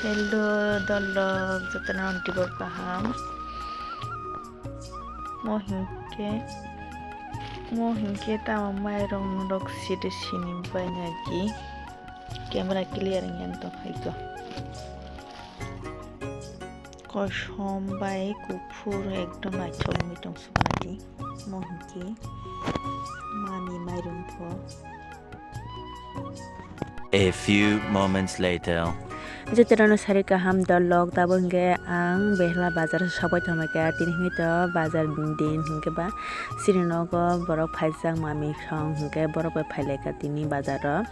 Hello, dolog, jatana antibor kaham. Mohingke tamo mai rong rok sidi sini banyak camera clear yang to haiko. Kosom bai kupur ekdom achol mitong sukanati mohingke mami mai rumpo. A few moments later. Jatana sari kaham dolog tabo hingke ang Behela Bazar Sabo Faikha Cni Ngo bazar din hingke ba sirinogo borok phaijak mami song hingke borok bai phaileka tini bazaro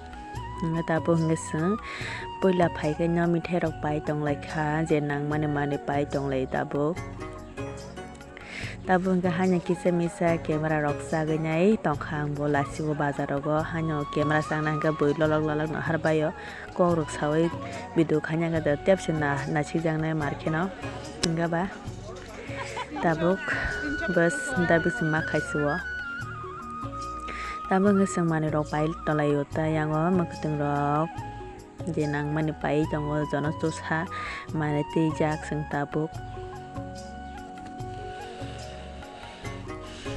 tabo hingke seng poila phaikha no mithai rok pai tonglai kha je nang mane pai tonglai tabo hingke hanya kisa misa camera rok sagnai tongkhang bo lasibo bazarogo hanyo camera sangna hingke boi lolok no harbayo kok rok sawai video khanya ga tepsi na chijangnai markheno hingga ba tabuk bas dabis ma khaisuo tabo hingke seng mani rok pai tolayo ta yango mangkutung rok je nang mani pai tongo jono tusa mane tijak seng tabuk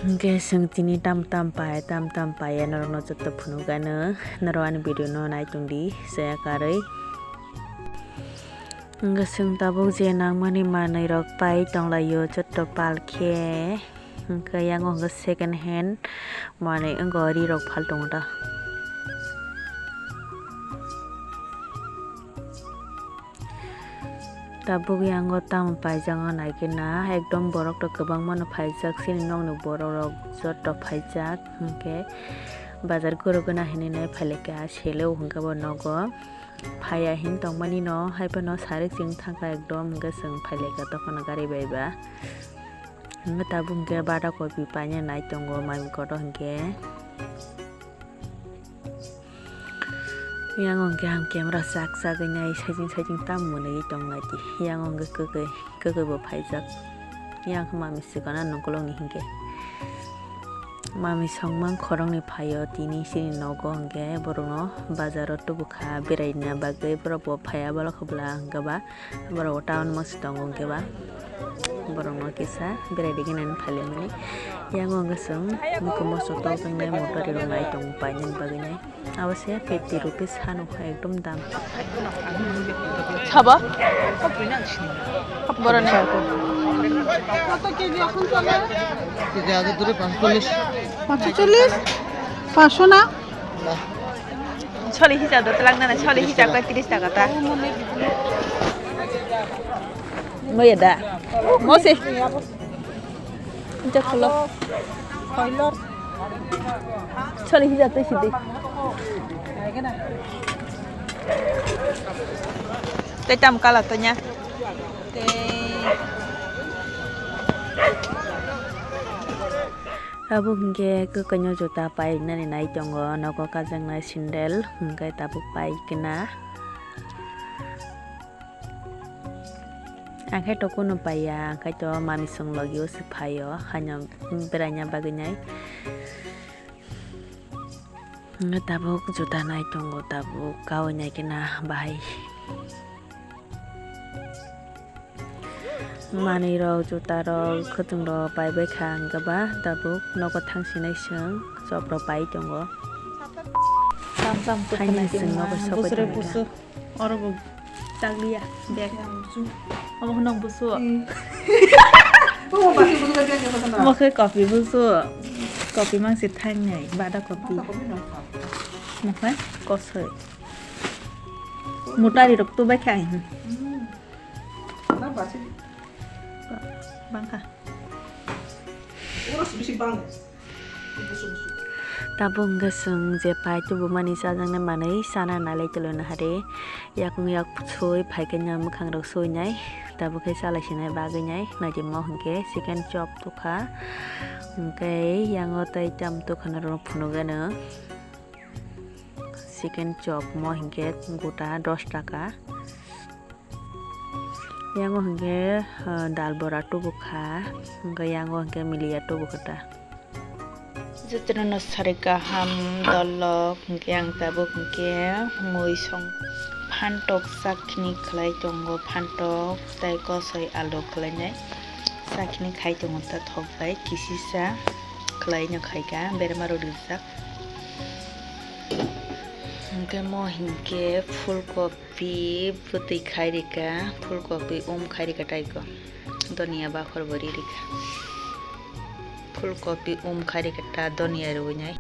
hingke seng tini tam pai norok no joto phunugano narwani video no naitungdi saya karei hingke seng tabuk je nang mani manai rok pai tonglayo joto palkhe hingke yango hingke second hand manai ongo ri rok phal tongda tabuk yango tamo pai jango naikena ekdom borok to kwbang mano phaijak sini nong no borok rok joto phaijak hingke bazar gorogona hinine phaileka seleu hingke bo nogo phaya hin tongmani no haibano sari sing thangka ekdom hingke seng phaileka tokhono gari baiba hingke tabuk hingke bada kopi paine nai tongo mami koto hingke yang hingke ham camera sagnai sajing tam munai tonglati yang hingke kekai bo phaijak yang mami sikana nongkolong ni hingke mami songmang khorong ni phayo tini sini nogo hingke borokno bazaro tubukha beraina bagai borok bo phaya balo khobla hingke ba borok town mas tongo hingke ba borokno kisa berai diginan phalemani yang hingke song mukomo soto tangnai motor rok nai tong painen baginai awasya 50 rupees hanu ekdom dam Chhaava বড় না কত KG এখন চলে KG আগে ধরে 540 500 না ছলি হিসাব তো লাগনা না ছলি হিসাব 30 টাকা তা মই দা মোসে এটা খলো কয়লর ছলি হিসাব তো Sidhi Tay tam kalat to nya. Tabuk hingke kekanyo jota pai nani nai tongo noko kajang na sindel hingke tabuk pai kena. Angkai to kuno paya angkai to mami song logio sepayo hanya beranya baginyai. Tabuk jota nai tongo tabuk kau nyai kena bahai. Mani rok jota rok khutung rok pai bai kha hingke ba tabuk nogo thangsinai seng sob rok pai tongo sam to haini seng nogo sob busre busu orogo taglia dek amo nong busu mo khơi coffee busu coffee mang sit thang nhai bada coffee na phải có sợi một tay rok tu bai kha bang kah tabung geseng je pai tubu mani sajang na manai sana nalai telona hare yak soi Faikha nya mukhang rok soi nyai tabu khai salai sinai bagai nyai naji mo hingke chicken chop tukha hingke yango tai cham tukha na ro phunugano chicken chop mo hingke gota 10 taka yango hingke dal bora tubukha hingke yango hingke milia tubukha ta jatana sari kaham dolok hingke ang tabuk hingke moi song phantok sakni khlai tongo phantok tai kosoi alu khlainai sakni khai tongo ta thokbai kisisa khlai no khaika berma rijak hingke mo hingke fulkopi putui khairika fulkopi khairika taiko doniya bakhor bori rika fulkopi khairika ta doniya ruinai